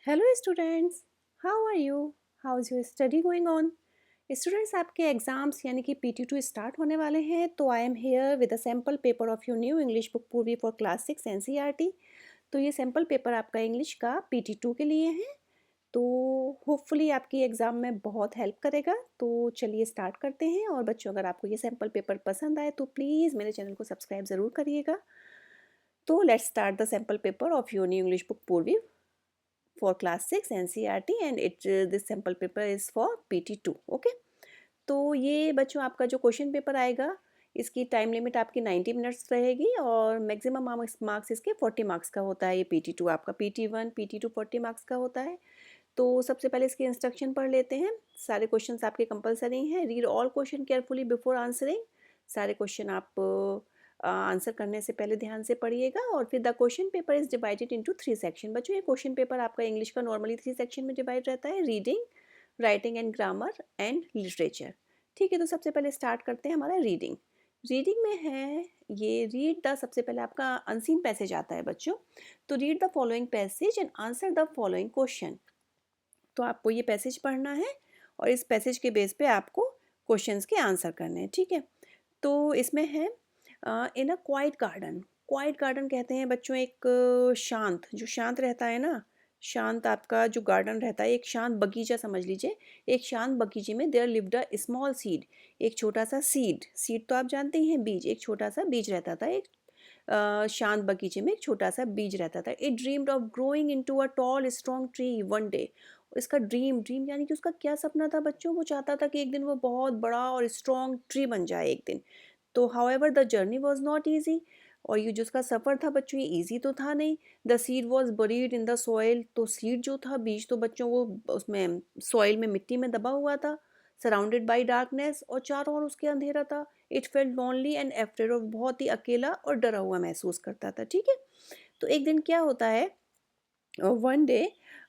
Hello students, how are you? How is your study going on? Students, आपके exams यानी कि PT2 start होने वाले हैं, तो I am here with a sample paper of your new English book Poorvi for class 6 NCERT। तो ये sample paper आपका इंग्लिश का PT2 के लिए है, तो होपफुली आपकी एग्ज़ाम में बहुत हेल्प करेगा। तो चलिए स्टार्ट करते हैं। और बच्चों, अगर आपको ये सैम्पल पेपर पसंद आए तो प्लीज़ मेरे चैनल को सब्सक्राइब ज़रूर करिएगा। तो let's start the sample paper of your new English book पूर्वी for class 6 NCERT and this sample paper is for PT2. Okay, तो ये बच्चों आपका जो क्वेश्चन पेपर आएगा, इसकी टाइम लिमिट आपकी 90 मिनट्स रहेगी और मैक्सिमम मार्क्स इसके 40 मार्क्स का होता है। ये PT2 आपका, PT1 PT2 40 मार्क्स का होता है। तो सबसे पहले इसके इंस्ट्रक्शन पढ़ लेते हैं। सारे क्वेश्चंस आपके कंपलसरी हैं। Read all question carefully before answering. सारे क्वेश्चन आप आंसर करने से पहले ध्यान से पढ़िएगा। और फिर the question paper is divided into 3 section. बच्चों, ये क्वेश्चन पेपर आपका इंग्लिश का नॉर्मली 3 सेक्शन में डिवाइड रहता है: reading, writing and grammar and literature. ठीक है, तो सबसे पहले स्टार्ट करते हैं हमारा रीडिंग। रीडिंग में है ये रीड द, सबसे पहले आपका अनसीन पैसेज आता है बच्चों। तो read the following passage and answer the following question. तो आपको ये पैसेज पढ़ना है और इस पैसेज के बेस पे आपको क्वेश्चंस के आंसर करने हैं। ठीक है, तो इसमें है इन अ क्वाइट गार्डन। क्वाइट गार्डन कहते हैं बच्चों एक शांत, जो शांत रहता है ना, शांत आपका जो गार्डन रहता है, एक शांत बगीचा समझ लीजिए। एक शांत बगीचे में there lived a small seed, एक छोटा सा सीड। सीड तो आप जानते ही हैं, बीज, एक छोटा सा बीज रहता था। एक शांत बगीचे में एक छोटा सा बीज रहता था। It dreamed of growing into a tall strong tree one day. इसका ड्रीम, ड्रीम यानी कि उसका क्या सपना था बच्चों? वो चाहता था कि एक दिन वो बहुत बड़ा और स्ट्रॉन्ग ट्री बन जाए एक दिन। तो however the journey was not easy. और ये जो उसका सफ़र था बच्चों, ये ईजी तो था नहीं। The seed was buried in the soil. तो सीड जो था, बीज, तो बच्चों वो उसमें सॉइल में, मिट्टी में दबा हुआ था। सराउंडेड बाई डार्कनेस, और चारों ओर उसके अंधेरा था। It felt lonely and afraid, और बहुत ही अकेला और डरा हुआ महसूस करता था। ठीक है, तो एक दिन क्या होता है, one day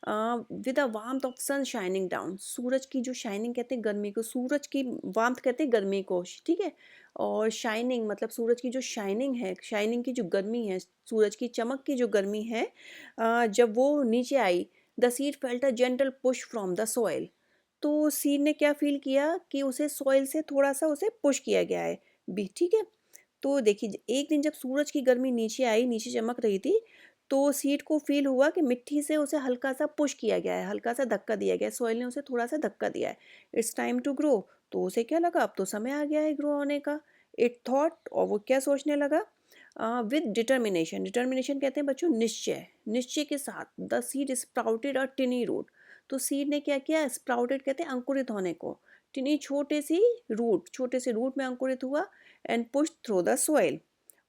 with a warmth of sun shining down. सूरज की जो शाइनिंग कहते हैं गर्मी को, सूरज की वार्मथ कहते हैं गर्मी को। ठीक है, और शाइनिंग मतलब सूरज की जो शाइनिंग है, शाइनिंग की जो गर्मी है, सूरज की चमक की जो गर्मी है, जब वो नीचे आई, the seed felt a gentle push from the soil. तो सीड ने क्या फील किया कि उसे सॉइल से थोड़ा सा उसे पुश किया गया है भी। ठीक है, तो देखिए, एक दिन जब सूरज की गर्मी नीचे आई, नीचे चमक रही थी, तो सीड को फील हुआ कि मिट्टी से उसे हल्का सा पुश किया गया है, हल्का सा धक्का दिया गया है, सॉइल ने उसे थोड़ा सा धक्का दिया है। It's time to grow. तो उसे क्या लगा, अब तो समय आ गया है ग्रो होने का। इट थॉट, और वो क्या सोचने लगा, विद डिटर्मिनेशन। डिटर्मिनेशन कहते हैं बच्चों निश्चय, निश्चय के साथ। The seed sprouted a tiny root. तो सीड ने क्या किया, स्प्राउटेड कहते हैं अंकुरित होने को। टिनी छोटे सी रूट, छोटे से रूट में अंकुरित हुआ। And push through the soil,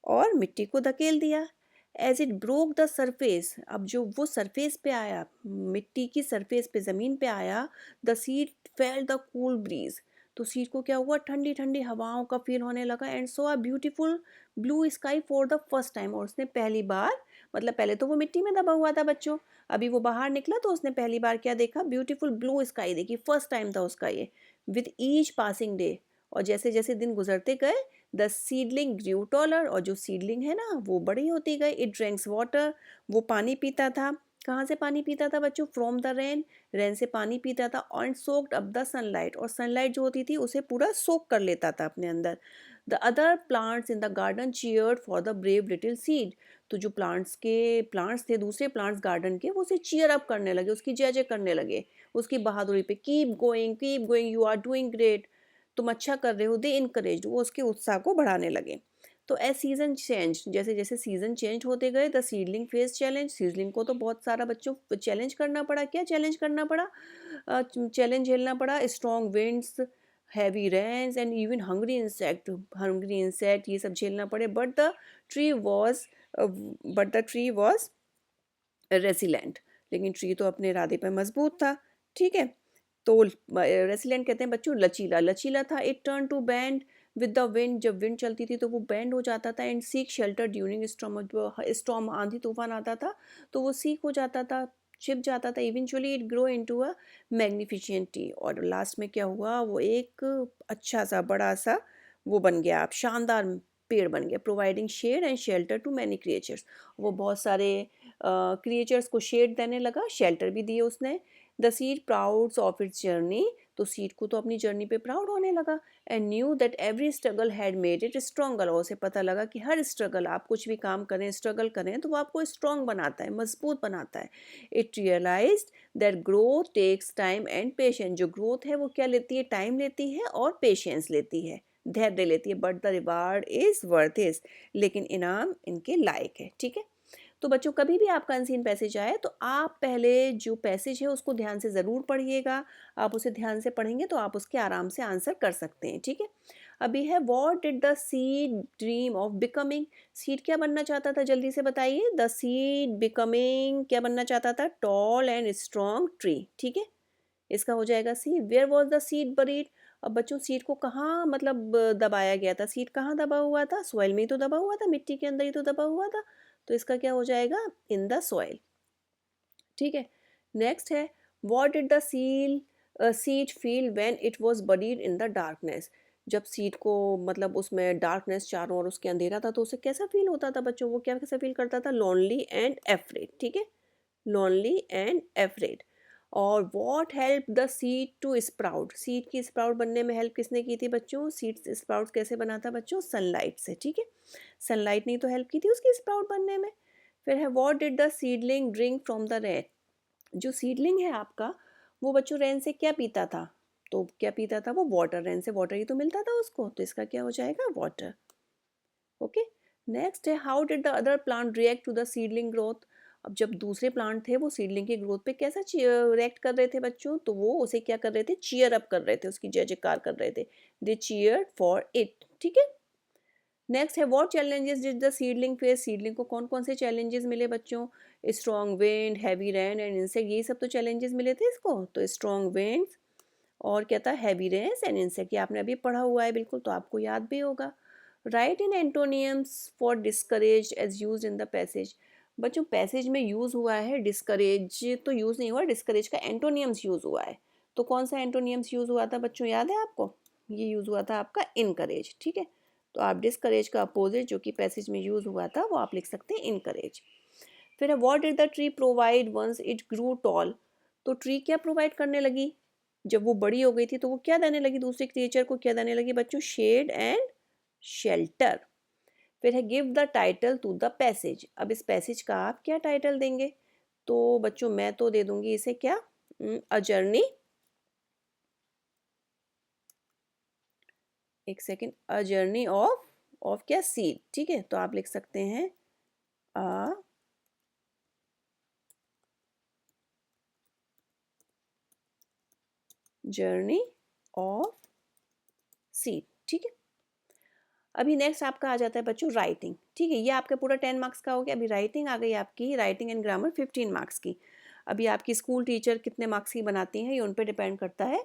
और मिट्टी को धकेल दिया। As it broke the surface, अब जो वो सरफेस पे आया, मिट्टी की सरफेस पे, ज़मीन पे आया, the seed fail the cool bridge. तो सीड को क्या हुआ, ठंडी ठंडी हवाओं का फील होने लगा। And so a beautiful blue sky for the first time. और उसने पहली बार, मतलब पहले तो वो मिट्टी में दबा हुआ था बच्चों, अभी वो बाहर निकला तो उसने पहली बार क्या देखा, ब्यूटीफुल ब्लू स्काई देखी। फर्स्ट टाइम था उसका ये। विद ईच पासिंग डे, और जैसे जैसे दिन गुजरते गए, द सीडलिंग ग्रू टॉलर, और जो सीडलिंग है ना, वो बड़ी होती गई। इट ड्रिंक्स वाटर, वो पानी पीता था। कहाँ से पानी पीता था बच्चों? फ्रॉम द रेन, रेन से पानी पीता था। And soaked up the sunlight, और सनलाइट जो होती थी उसे पूरा सोक कर लेता था अपने अंदर। The other plants in the garden cheered for the brave little seed. तो जो प्लांट्स थे, दूसरे प्लांट्स गार्डन के, वो उसे चीयर अप करने लगे, उसकी जय जय करने लगे, उसकी बहादुरी पे। Keep going, you are doing great, तुम अच्छा कर रहे हो। दे इनकरेज, वो उसके उत्साह को बढ़ाने लगे। तो एज सीजन चेंज, जैसे जैसे सीजन चेंज होते गए, the seedling face challenge. Seedling को तो बहुत सारा बच्चों चैलेंज करना पड़ा। क्या चैलेंज करना पड़ा? चैलेंज झेलना पड़ा। Strong winds, heavy rains and even hungry insect, ये सब झेलना पड़े। Tree was but the tree was resilient, लेकिन ट्री तो अपने इरादे पर मजबूत था। ठीक है, तो रेसिलेंट कहते हैं बच्चों लचीला, लचीला था। It turn to bend with the wind, जब विंड चलती थी तो वो बैंड हो जाता था। And seek shelter during storm, storm आंधी तूफान आता था तो वो सीक हो जाता था, छिप जाता था। Eventually it grow into a magnificent tree, और लास्ट में क्या हुआ, वो एक अच्छा सा बड़ा सा वो बन गया, आप शानदार पेड़ बन गया। Providing shade and shelter to many creatures, वो बहुत सारे क्रिएचर्स को शेड देने लगा, शेल्टर भी दिए उसने। The seed prouds of its journey, तो सीड को तो अपनी जर्नी पे प्राउड होने लगा। And knew that every struggle had made it stronger, और उसे पता लगा कि हर स्ट्रगल, आप कुछ भी काम करें, स्ट्रगल करें, तो वो आपको स्ट्रॉन्ग बनाता है, मजबूत बनाता है। It realized that growth takes time and patience, जो ग्रोथ है वो क्या लेती है, टाइम लेती है और पेशेंस लेती है, धैर्य लेती है। But the reward is worth is, लेकिन इनाम इनके लायक है। ठीक है, तो बच्चों कभी भी आपका अनसीन पैसेज आए तो आप पहले जो पैसेज है उसको ध्यान से ज़रूर पढ़िएगा। आप उसे ध्यान से पढ़ेंगे तो आप उसके आराम से आंसर कर सकते हैं। ठीक है, अभी है what did the seed dream of becoming, seed क्या बनना चाहता था, जल्दी से बताइए। द सीड बिकमिंग क्या बनना चाहता था, टॉल एंड स्ट्रॉन्ग ट्री। ठीक है, इसका हो जाएगा C. Where was the seed buried, अब बच्चों सीड को कहाँ मतलब दबाया गया था, सीड कहाँ दबा हुआ था, सॉइल में ही तो दबा हुआ था, मिट्टी के अंदर ही तो दबा हुआ था, तो इसका क्या हो जाएगा, इन द सॉइल। ठीक है, नेक्स्ट है what did the seed feel when it was buried in the darkness, जब सीड को मतलब उसमें डार्कनेस चारों ओर उसके अंधेरा था तो उसे कैसा फील होता था बच्चों, वो क्या कैसा फील करता था, लोनली एंड एफ्रेड। ठीक है, लोनली एंड एफ्रेड। और what help the seed to sprout, seed की स्प्राउट बनने में हेल्प किसने की थी बच्चों, सीड स्प्राउट कैसे बना था बच्चों, सनलाइट से। ठीक है, सनलाइट ने तो हेल्प की थी उसकी स्प्राउट बनने में। फिर है what did the seedling drink from the rain, जो सीडलिंग है आपका वो बच्चों रेन से क्या पीता था, तो क्या पीता था वो, वाटर, रेन से वाटर ही तो मिलता था उसको, तो इसका क्या हो जाएगा, वाटर। ओके, नेक्स्ट है how did the other plant react to the seedling growth, अब जब दूसरे प्लांट थे वो सीडलिंग की ग्रोथ पे कैसा रिएक्ट कर रहे थे बच्चों, तो वो उसे क्या कर रहे थे, चीयर अप कर रहे थे, उसकी जय जयकार कर रहे थे, दे चीयर फॉर इट। ठीक है, नेक्स्ट है what challenges did the seedling face, seedling को कौन कौन से चैलेंजेस मिले बच्चों, strong wind, heavy rain and insect, यही सब तो चैलेंजेस मिले थे इसको, तो स्ट्रॉन्ग विंड और क्या था, हैवी रेन्स एंड इंसेक्ट, ये आपने अभी पढ़ा हुआ है बिल्कुल, तो आपको याद भी होगा। Write in antonyms for discourage as use in the passage, बच्चों पैसेज में यूज हुआ है, डिस्करेज तो यूज नहीं हुआ, डिस्करेज का एंटोनियम्स यूज हुआ है, तो कौन सा एंटोनियम्स यूज हुआ था बच्चों, याद है आपको, ये यूज हुआ था आपका इनकरेज। ठीक है, तो आप डिस्करेज का अपोजिट जो कि पैसेज में यूज हुआ था वो आप लिख सकते हैं इनकरेज। फिर है what did the tree provide once it grew tall, तो ट्री क्या प्रोवाइड करने लगी, जब वो बड़ी हो गई थी तो वो क्या देने लगी, दूसरे क्रिएचर को क्या देने लगी बच्चों, शेड एंड शेल्टर। फिर है give the title to the passage, अब इस पैसेज का आप क्या टाइटल देंगे, तो बच्चों मैं तो दे दूंगी इसे क्या, अ जर्नी, एक सेकेंड, अ जर्नी ऑफ क्या, सीड। ठीक है, तो आप लिख सकते हैं अ जर्नी ऑफ सीड। ठीक है, अभी नेक्स्ट आपका आ जाता है बच्चों राइटिंग। ठीक है, ये आपका पूरा 10 मार्क्स का हो गया। अभी राइटिंग आ गई आपकी, राइटिंग एंड ग्रामर 15 मार्क्स की। अभी आपकी स्कूल टीचर कितने मार्क्स की बनाती हैं ये उन पे डिपेंड करता है।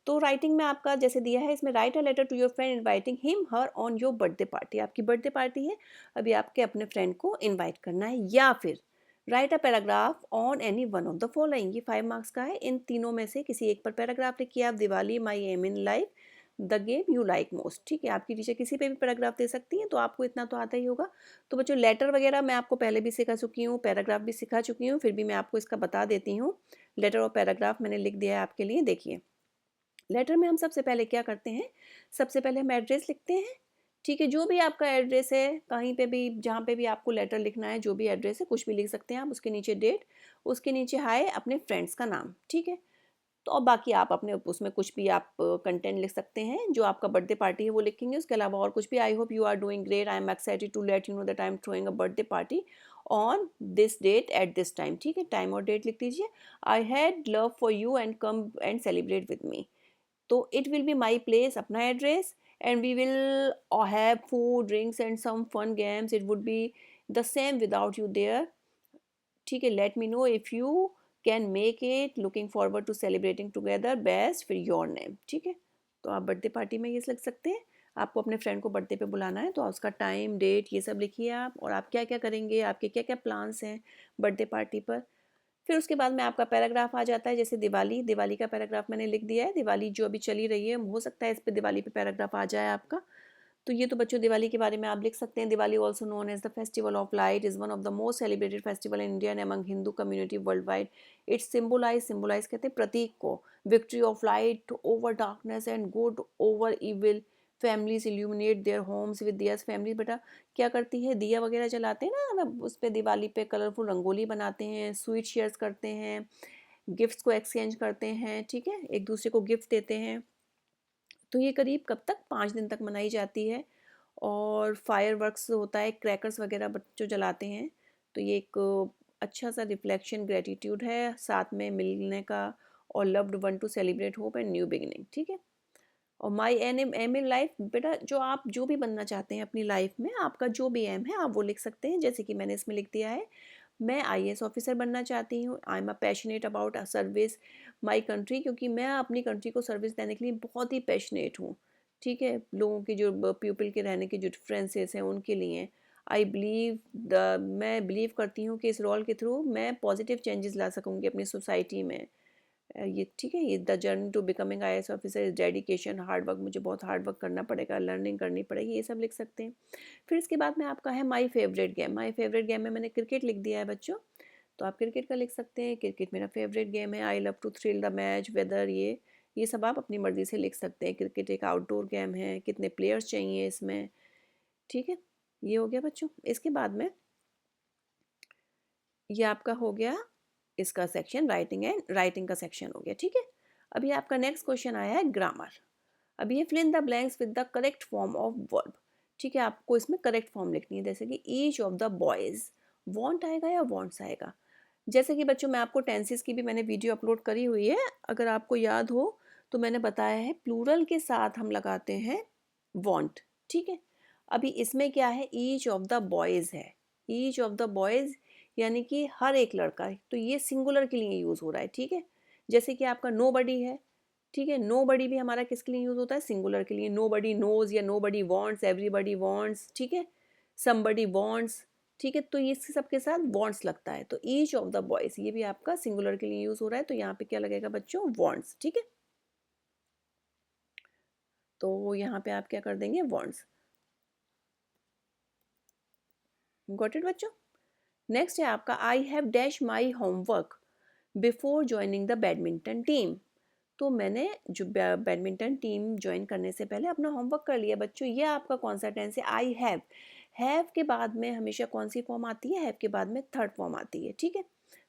तो राइटिंग में आपका जैसे दिया है इसमें, write a letter to your friend inviting him her on your birthday party, आपकी बर्थडे पार्टी है, अभी आपके अपने फ्रेंड को इन्वाइट करना है। या फिर right a paragraph on any one of the following, ये 5 मार्क्स का है, इन तीनों में से किसी एक पर पैराग्राफ लिखिए आप, Diwali, my aim in life, the game you like most. ठीक है, आपकी टीचर किसी पे भी पैराग्राफ दे सकती हैं, तो आपको इतना तो आता ही होगा। तो बच्चों लेटर वगैरह मैं आपको पहले भी सिखा चुकी हूँ, पैराग्राफ भी सिखा चुकी हूँ, फिर भी मैं आपको इसका बता देती हूँ। लेटर और पैराग्राफ मैंने लिख दिया है आपके लिए, देखिए। लेटर में हम सबसे पहले क्या करते हैं, सबसे पहले हम एड्रेस लिखते हैं। ठीक है, जो भी आपका एड्रेस है, कहीं पे भी जहाँ पे भी आपको लेटर लिखना है, जो भी एड्रेस है कुछ भी लिख सकते हैं आप, उसके नीचे डेट, उसके नीचे हाय अपने फ्रेंड्स का नाम। ठीक है, तो अब बाकी आप अपने उसमें कुछ भी आप कंटेंट लिख सकते हैं, जो आपका बर्थडे पार्टी है वो लिखेंगे, उसके अलावा और कुछ भी, I hope you are doing great, I am excited to let you know that I am throwing a birthday party on this date at this time. ठीक है, टाइम और डेट लिख दीजिए। I had love for you and come and celebrate with me, तो it will be my place, अपना address, and we will have food drinks and some fun games, it would be the same without you there. ठीक है, let me know if you can make it, looking forward to celebrating together, best, फिर your name. ठीक है, तो आप birthday party में ये लिख सकते हैं। आपको अपने फ्रेंड को बर्थडे पे बुलाना है तो उसका टाइम, डेट, ये सब लिखिए आप, और आप क्या क्या करेंगे, आपके क्या क्या प्लान्स हैं बर्थडे पार्टी पर। फिर उसके बाद में आपका पैराग्राफ आ जाता है, जैसे दिवाली, दिवाली का पैराग्राफ मैंने लिख दिया है, दिवाली जो अभी चली रही है, हो सकता है इस पे दिवाली पे पैराग्राफ आ जाए आपका। तो ये तो बच्चों दिवाली के बारे में आप लिख सकते हैं। Diwali also known as the festival of light is one of the most celebrated festival in India and among Hindu community world wide. It's symbolize कहते हैं प्रतीक को, victory of light over darkness and good over evil. Families illuminate their homes with diyas. Family बेटा क्या करती है, दिया वगैरह जलाते हैं ना, मतलब उस पर दिवाली पे कलरफुल रंगोली बनाते हैं, स्वीट शेयर्स करते हैं, गिफ्ट्स को एक्सचेंज करते हैं, ठीक है, एक दूसरे को गिफ्ट देते हैं। तो ये करीब कब तक, 5 दिन तक मनाई जाती है। और फायरवर्क्स होता है, क्रैकर्स वगैरह बच्चों जलाते हैं। तो ये एक अच्छा सा रिफ्लेक्शन ग्रेटिट्यूड है, साथ में मिलने का, और loved one two celebrate hope and new beginning, ठीक है। और माई एम इन लाइफ बेटा, जो आप जो भी बनना चाहते हैं अपनी लाइफ में, आपका जो भी एम है आप वो लिख सकते हैं। जैसे कि मैंने इसमें लिख दिया है, मैं आईएएस ऑफिसर बनना चाहती हूँ। I am a passionate about service my country, क्योंकि मैं अपनी कंट्री को सर्विस देने के लिए बहुत ही पैशनेट हूँ, ठीक है। लोगों की जो पीपल के रहने के जो डिफरेंसेस हैं उनके लिए आई बिलीव मैं बिलीव करती हूँ कि इस रोल के थ्रू मैं पॉजिटिव चेंजेस ला सकूँगी अपनी सोसाइटी में। ये ठीक है, ये the journey to becoming IAS officer is dedication hard work, मुझे बहुत हार्ड वर्क करना पड़ेगा, लर्निंग करनी पड़ेगी, ये सब लिख सकते हैं। फिर इसके बाद में आपका है my favourite game. My favourite game में मैंने क्रिकेट लिख दिया है बच्चों, तो आप क्रिकेट का लिख सकते हैं, क्रिकेट मेरा फेवरेट गेम है। I love to thrill the match weather, ये सब आप अपनी मर्ज़ी से लिख सकते हैं। क्रिकेट एक आउटडोर गेम है, कितने प्लेयर्स चाहिए इसमें, ठीक है। ये हो गया बच्चों। इसके बाद में ये आपका हो गया इसका सेक्शन, राइटिंग का सेक्शन हो गया, ठीक है। अभी आपका नेक्स्ट क्वेश्चन आया है ग्रामर। अभी ये fill in the blanks with the correct form of verb, ठीक है। आपको इसमें करेक्ट फॉर्म लिखनी है, जैसे कि each of the boys, want आएगा या वॉन्ट्स आएगा। जैसे कि बच्चों मैं आपको टेंसेस की भी मैंने वीडियो अपलोड करी हुई है, अगर आपको याद हो तो मैंने बताया है प्लूरल के साथ हम लगाते हैं वॉन्ट, ठीक है। अभी इसमें क्या है, ईच ऑफ द बॉयज़ है, ईच ऑफ द बॉयज़ यानी कि हर एक लड़का है, तो ये सिंगुलर के लिए यूज़ हो रहा है, ठीक है। जैसे कि आपका नो बडी है, ठीक है, नो बडी भी हमारा किसके लिए यूज़ होता है, सिंगुलर के लिए। नो बडी नोज या नो बडी वॉन्ट्स, एवरीबडी वॉन्ट्स, ठीक है, समबडी वॉन्ट्स, ठीक है। तो ये सबके साथ वॉन्ट्स लगता है, तो ईच ऑफ द बॉयज़ ये भी आपका सिंगुलर के लिए यूज़ हो रहा है, तो यहाँ पे क्या लगेगा बच्चों, वॉन्ट्स, ठीक है। तो यहाँ पे आप क्या कर देंगे, वॉन्ट्स। गॉट इट बच्चों। नेक्स्ट है आपका I have dash my homework before joining the badminton team. तो मैंने जो बैडमिंटन टीम ज्वाइन करने से पहले अपना होमवर्क कर लिया बच्चों। ये आपका कौन सा टेंस है, आई हैव के बाद में हमेशा कौन सी फॉर्म आती है, हैव के बाद में थर्ड फॉर्म आती है, ठीक है।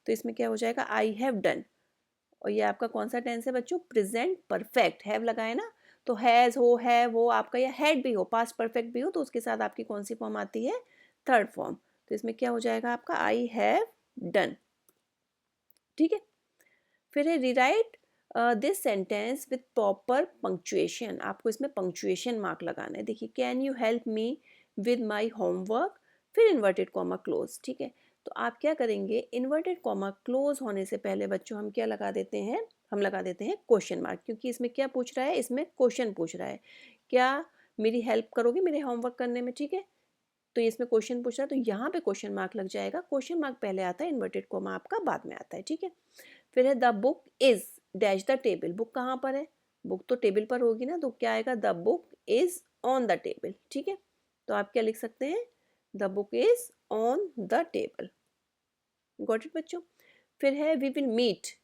तो इसमें क्या हो जाएगा, आई हैव डन। और ये आपका कौन सा टेंस है बच्चों, प्रेजेंट परफेक्ट। हैव लगाए ना, तो हैज़ हो, हैव हो आपका, या हैड भी हो, पास्ट परफेक्ट भी हो, तो उसके साथ आपकी कौन सी फॉर्म आती है, थर्ड फॉर्म। तो इसमें क्या हो जाएगा आपका, आई हैव डन, ठीक है। फिर है rewrite this sentence with proper punctuation. आपको इसमें पंक्चुएशन मार्क लगाना है। देखिए, can you help me with my homework, फिर इन्वर्टेड कॉमा क्लोज, ठीक है। तो आप क्या करेंगे, इन्वर्टेड कॉमा क्लोज होने से पहले बच्चों हम क्या लगा देते हैं, हम लगा देते हैं क्वेश्चन मार्क, क्योंकि इसमें क्या पूछ रहा है, इसमें क्वेश्चन पूछ रहा है, क्या मेरी हेल्प करोगे मेरे होमवर्क करने में, ठीक है। तो इसमें क्वेश्चन पूछ रहा है, तो यहाँ पे क्वेश्चन मार्क लग जाएगा। क्वेश्चन मार्क पहले आता है, इन्वर्टेड कॉमा आपका बाद में आता है, ठीक है। फिर है the book is dash the table. Book कहाँ पर है, बुक तो टेबल पर होगी ना, तो क्या आएगा, the book is on the table, ठीक है। तो आप क्या लिख सकते हैं, the book is on the table. Got it बच्चों। फिर है we will meet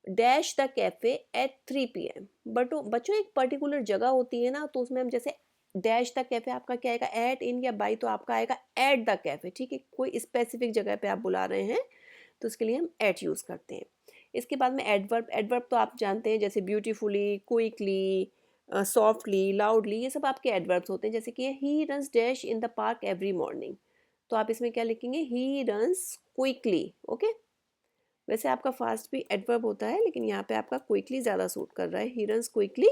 dash the cafe at 3 PM। But बच्चों एक पर्टिकुलर जगह होती है ना, तो उसमें हम जैसे डैश द कैफे आपका क्या आएगा, एट, इन या बाई, तो आपका आएगा एट द कैफे, ठीक है। कोई स्पेसिफिक जगह पे आप बुला रहे हैं तो उसके लिए हम एट यूज़ करते हैं। इसके बाद में एडवर्ब। एडवर्ब तो आप जानते हैं, जैसे ब्यूटीफुली, क्विकली, सॉफ्टली, लाउडली, ये सब आपके एडवर्ब्स होते हैं। जैसे कि he runs dash in the park every morning, तो आप इसमें क्या लिखेंगे, ही रन्स क्विकली, ओके। वैसे आपका फास्ट भी एडवर्ब होता है, लेकिन यहाँ पे आपका क्विकली ज़्यादा सूट कर रहा है। He runs quickly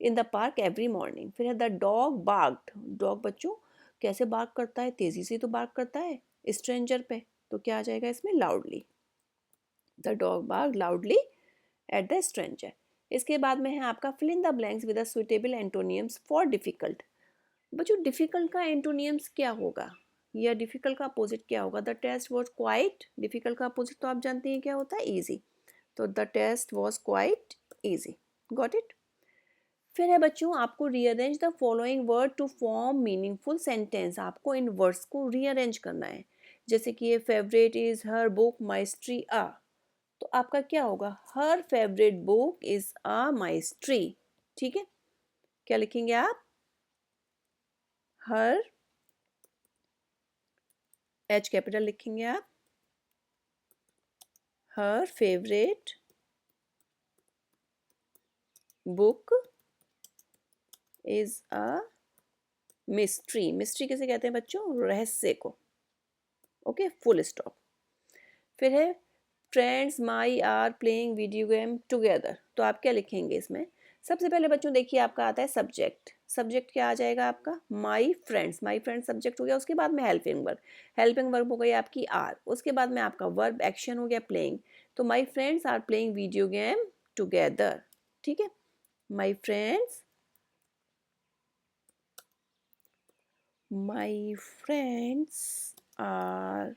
in the park every morning. फिर है द डॉग बार्क्ड। डॉग बच्चों कैसे बार्क करता है, तेज़ी से तो बार्क करता है स्ट्रेंजर पे, तो क्या आ जाएगा इसमें, loudly. The dog barked loudly at the stranger. इसके बाद में है आपका fill in the blanks with the suitable antonyms for difficult. बच्चों डिफिकल्ट का एंटोनियम्स क्या होगा, या डिफिकल्ट का अपोजिट क्या होगा, the test was quite. Difficult का अपोजिट तो आप जानते हैं क्या होता है, ईजी, तो the test was quite easy. Got it. फिर है बच्चों आपको rearrange the following word to form meaningful sentence. आपको इन वर्ड्स को रीअरेंज करना है। जैसे कि ये फेवरेट इज हर बुक माइस्ट्री आ, तो आपका क्या होगा, हर फेवरेट बुक इज आ माइस्ट्री। ठीक है, क्या लिखेंगे आप, हर, एच कैपिटल लिखेंगे आप, her favourite book is a mystery. Mystery किसे कहते हैं बच्चों, रहस्य को। Okay, full stop. फिर है friends my are playing video game together, तो आप क्या लिखेंगे इसमें, सबसे पहले बच्चों देखिए आपका आता है सब्जेक्ट। सब्जेक्ट क्या आ जाएगा आपका, my friends. My friends subject हो गया, उसके बाद में हेल्पिंग वर्ब। हेल्पिंग वर्ब हो गई आपकी आर, उसके बाद में आपका वर्ब एक्शन हो गया प्लेइंग। तो my friends are playing video game together. ठीक है, my friends, my friends are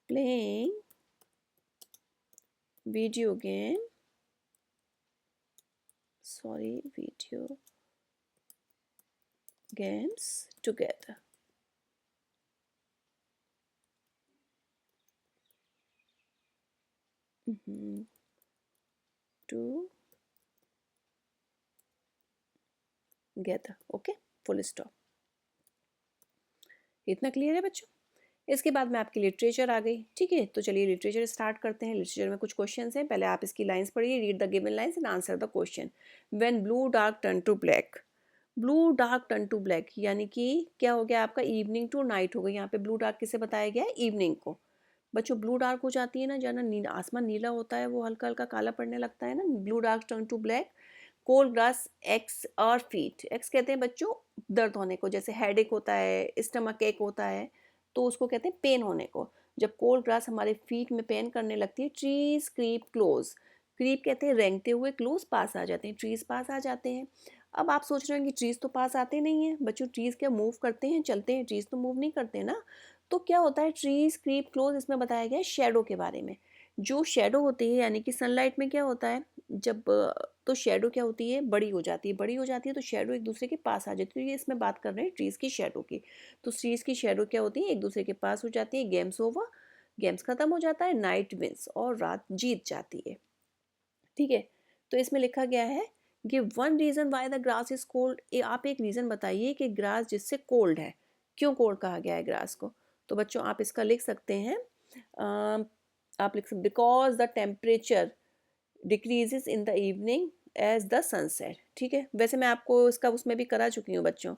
playing video games together. Together. Okay, full stop. इतना क्लियर है बच्चों। इसके बाद में आपकी लिटरेचर आ गई। ठीक है, तो चलिए लिटरेचर स्टार्ट करते हैं। लिटरेचर में कुछ क्वेश्चंस हैं, पहले आप इसकी लाइंस पढ़िए। Read the given lines and answer the question. When blue dark turn to black, blue dark turn to black यानी कि क्या हो गया आपका, इवनिंग टू नाइट हो गई। यहाँ पे ब्लू डार्क किसे बताया गया है, इवनिंग को। बच्चों ब्लू डार्क हो जाती है ना, जाना नीला, आसमान नीला होता है, वो हल्का हल्का काला पड़ने लगता है ना, blue dark turn to black. Cold grass X और फीट, एक्स कहते हैं बच्चों दर्द होने को, जैसे हेडेक होता है, स्टमक एक होता है, तो उसको कहते हैं पेन होने को। जब कोल्ड ग्रास हमारे फीट में पेन करने लगती है, ट्रीज क्रीप क्लोज, क्रीप कहते हैं रेंगते हुए, क्लोज पास आ जाते हैं, ट्रीज पास आ जाते हैं। अब आप सोच रहे हैं कि ट्रीज तो पास आते नहीं हैं बच्चों, ट्रीज क्या मूव करते हैं, चलते हैं, ट्रीज तो मूव नहीं करते ना। तो क्या होता है, ट्रीज क्रीप क्लोज, इसमें बताया गया है शेडो के बारे में। जो शेडो होती है यानी कि सनलाइट में क्या होता है, जब तो शेडो क्या होती है, बड़ी हो जाती है, बड़ी हो जाती है तो शेडो एक दूसरे के पास आ जाती है। तो ये इसमें बात कर रहे हैं ट्रीज की शेडो की। तो ट्रीज की शेडो क्या होती है, एक दूसरे के पास हो जाती है, गेम्स ओवर, गेम्स खत्म हो जाता है, नाइट विंस, और रात जीत जाती है। ठीक है, तो इसमें लिखा गया है give one reason why the grass is cold. आप एक रीजन बताइए कि ग्रास जिससे कोल्ड है, क्यों कोल्ड कहा गया है ग्रास को। तो बच्चों आप इसका लिख सकते हैं, आप लिख सकते because the temperature decreases in the evening as the sunset. ठीक है, वैसे मैं आपको इसका उसमें भी करा चुकी हूँ बच्चों,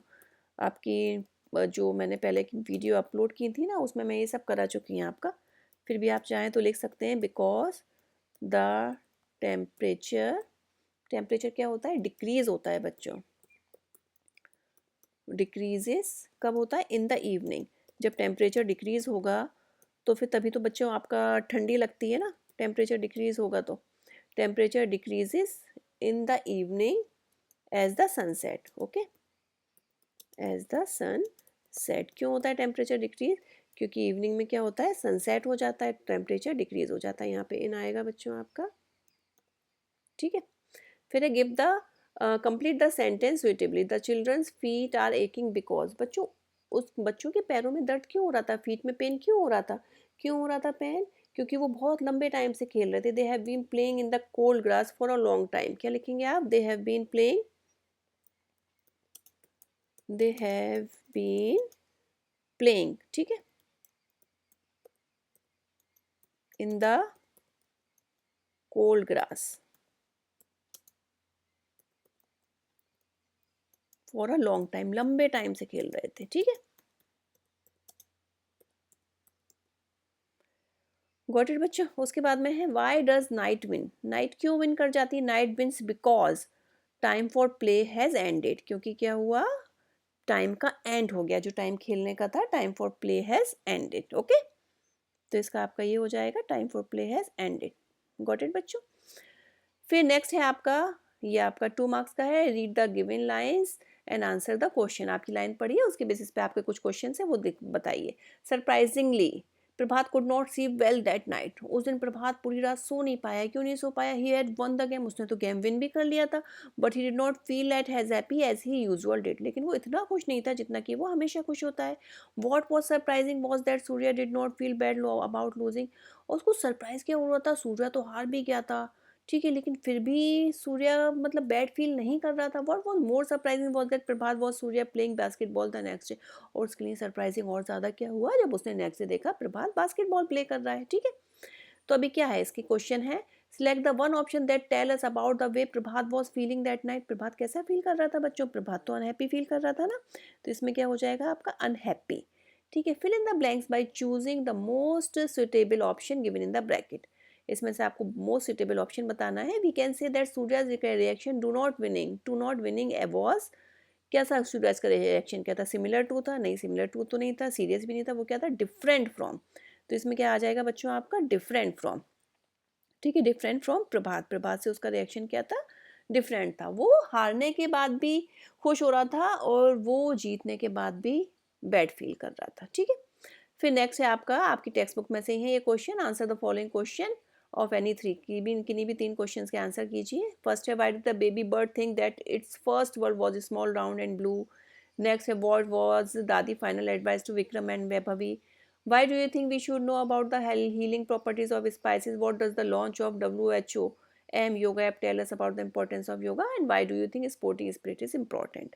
आपकी जो मैंने पहले की वीडियो अपलोड की थी ना, उसमें मैं ये सब करा चुकी हूँ आपका। फिर भी आप चाहें तो लिख सकते हैं बिकॉज द टेम्परेचर, टेम्परेचर क्या होता है, डिक्रीज होता है बच्चों, डिक्रीजेस कब होता है, इन द इवनिंग। जब टेम्परेचर डिक्रीज होगा तो फिर तभी तो बच्चों आपका ठंडी लगती है ना, टेम्परेचर डिक्रीज होगा तो। Temperature decreases in the evening as the sunset. Okay, as the sun set. क्यों होता है टेम्परेचर डिक्रीज, क्योंकि इवनिंग में क्या होता है, सनसेट हो जाता है, टेम्परेचर डिक्रीज हो जाता है। यहाँ पे इन आएगा बच्चों आपका। ठीक है, फिर है give the complete the sentence suitably, the children's feet are aching because. बच्चों उस बच्चों के पैरों में दर्द क्यों हो रहा था, फीट में पेन क्यों हो रहा था, क्यों हो रहा था पेन, क्योंकि वो बहुत लंबे टाइम से खेल रहे थे। They have been playing in the cold grass for a long time. क्या लिखेंगे आप, they have been playing, they have been playing, ठीक है, in the cold grass for a long time, लंबे टाइम से खेल रहे थे। ठीक है, गॉट इट बच्चों। उसके बाद में है why does night win, night क्यों विन कर जाती है, night wins because time for play has ended, क्योंकि क्या हुआ, टाइम का एंड हो गया, जो टाइम खेलने का था, time for play has ended. Okay, तो इसका आपका ये हो जाएगा, time for play has ended. Got it बच्चों। फिर नेक्स्ट है आपका, ये आपका 2 मार्क्स का है, read the given lines and answer the question. आपकी लाइन पढ़िए, उसके बेसिस पे आपके कुछ क्वेश्चन है वो बताइए। Surprisingly, Prabhat could not sleep well that night, उस दिन प्रभात पूरी रात सो नहीं पाया। क्यों नहीं सो पाया? He had won the game, उसने तो गेम विन भी कर लिया था। But he did not feel at has happy as he usual did, लेकिन वो इतना खुश नहीं था जितना कि वो हमेशा खुश होता है। What was surprising was that Surya did not feel bad about losing, और उसको सरप्राइज क्या हुआ था, सूर्या तो हार भी गया था, ठीक है, लेकिन फिर भी सूर्या मतलब बैड फील नहीं कर रहा था। What was more surprising was that Prabhat was Surya playing basketball the next day, और उसके लिए सरप्राइजिंग और ज़्यादा क्या हुआ जब उसने नेक्स्ट डे देखा प्रभात बास्केटबॉल प्ले कर रहा है, ठीक है। तो अभी क्या है, इसकी क्वेश्चन है select the one option that tell us about the way Prabhat was feeling that night. Prabhat कैसा फील कर रहा था बच्चों? प्रभात तो अनहैप्पी फील कर रहा था ना, तो इसमें क्या हो जाएगा आपका अनहैप्पी, ठीक है। Fill in the blanks by choosing the most suitable option given in the bracket, इसमें से आपको मोस्ट सुटेबल ऑप्शन बताना है। We can say that Surya's reaction to not winning was, क्या था सूर्याज का रिएक्शन, क्या था? सिमिलर टू था? नहीं, सिमिलर टू तो नहीं था, सीरियस भी नहीं था, वो क्या था? Different from. तो इसमें क्या आ जाएगा बच्चों आपका? डिफरेंट फ्रॉम, ठीक है, डिफरेंट फ्रॉम प्रभात। प्रभात से उसका रिएक्शन क्या था? डिफरेंट था। वो हारने के बाद भी खुश हो रहा था और वो जीतने के बाद भी बैड फील कर रहा था, ठीक है। फिर नेक्स्ट है आपका, आपकी टेक्स्ट बुक में से ही है ये question, answer the following question of any three, किन्हीं भी तीन क्वेश्चंस के आंसर कीजिए। फर्स्ट है why did the baby bird think that it's first word was small round and blue. Next है what was Dadi final advice to Vikram and Vaibhavi. Why do you think we should know about the healing properties of spices? What does the launch of WHO yoga app tell us about the importance of yoga? And why do you think sporting spirit is important?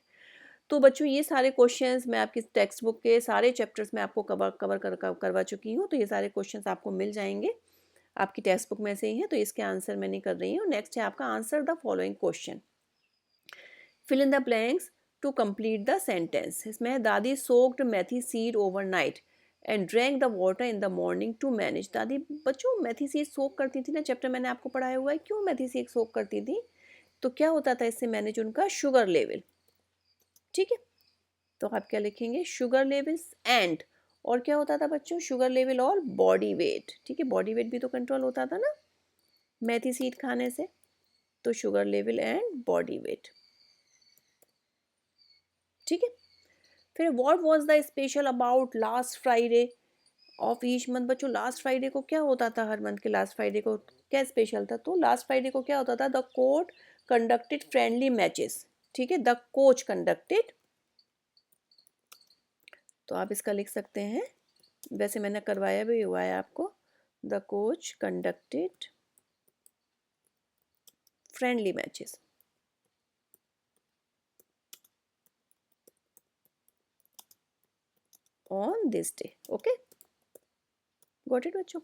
तो बच्चों ये सारे questions मैं आपकी text book के सारे chapters में आपको करवा चुकी हूँ, तो ये सारे क्वेश्चंस आपको मिल जाएंगे, आपकी टेक्स्ट बुक में से ही है, तो इसके आंसर मैं नहीं कर रही हूँ। नेक्स्ट है आपका answer the following question, fill in the blanks to complete the sentence. इसमें है Dadi soaked methi seed overnight and drank the water in the morning to manage. दादी बच्चों मेथी सीड सोक करती थी ना, चैप्टर मैंने आपको पढ़ाया हुआ है, क्यों मेथी सीड सोक करती थी? तो क्या होता था इससे मैनेज उनका शुगर लेवल, ठीक है। तो आप क्या लिखेंगे? शुगर लेवल्स एंड, और क्या होता था बच्चों? शुगर लेवल और बॉडी वेट, ठीक है, बॉडी वेट भी तो कंट्रोल होता था ना मेथी सीड खाने से, तो sugar level and body weight, ठीक है। फिर what was the special about last Friday of each month. बच्चों लास्ट फ्राइडे को क्या होता था? हर मंथ के लास्ट फ्राइडे को क्या स्पेशल था? तो लास्ट फ्राइडे को क्या होता था? The coach conducted friendly matches, ठीक है, द कोच कंडक्टेड, तो आप इसका लिख सकते हैं, वैसे मैंने करवाया भी हुआ है आपको, the coach conducted friendly matches on this day, okay, got it बच्चों।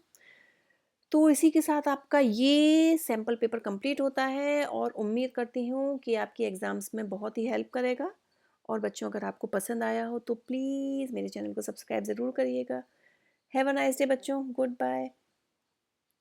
तो इसी के साथ आपका ये सैम्पल पेपर कंप्लीट होता है और उम्मीद करती हूँ कि आपकी एग्ज़ाम्स में बहुत ही हेल्प करेगा। और बच्चों अगर आपको पसंद आया हो तो प्लीज़ मेरे चैनल को सब्सक्राइब ज़रूर करिएगा। हैव अ नाइस डे बच्चों, गुड बाय।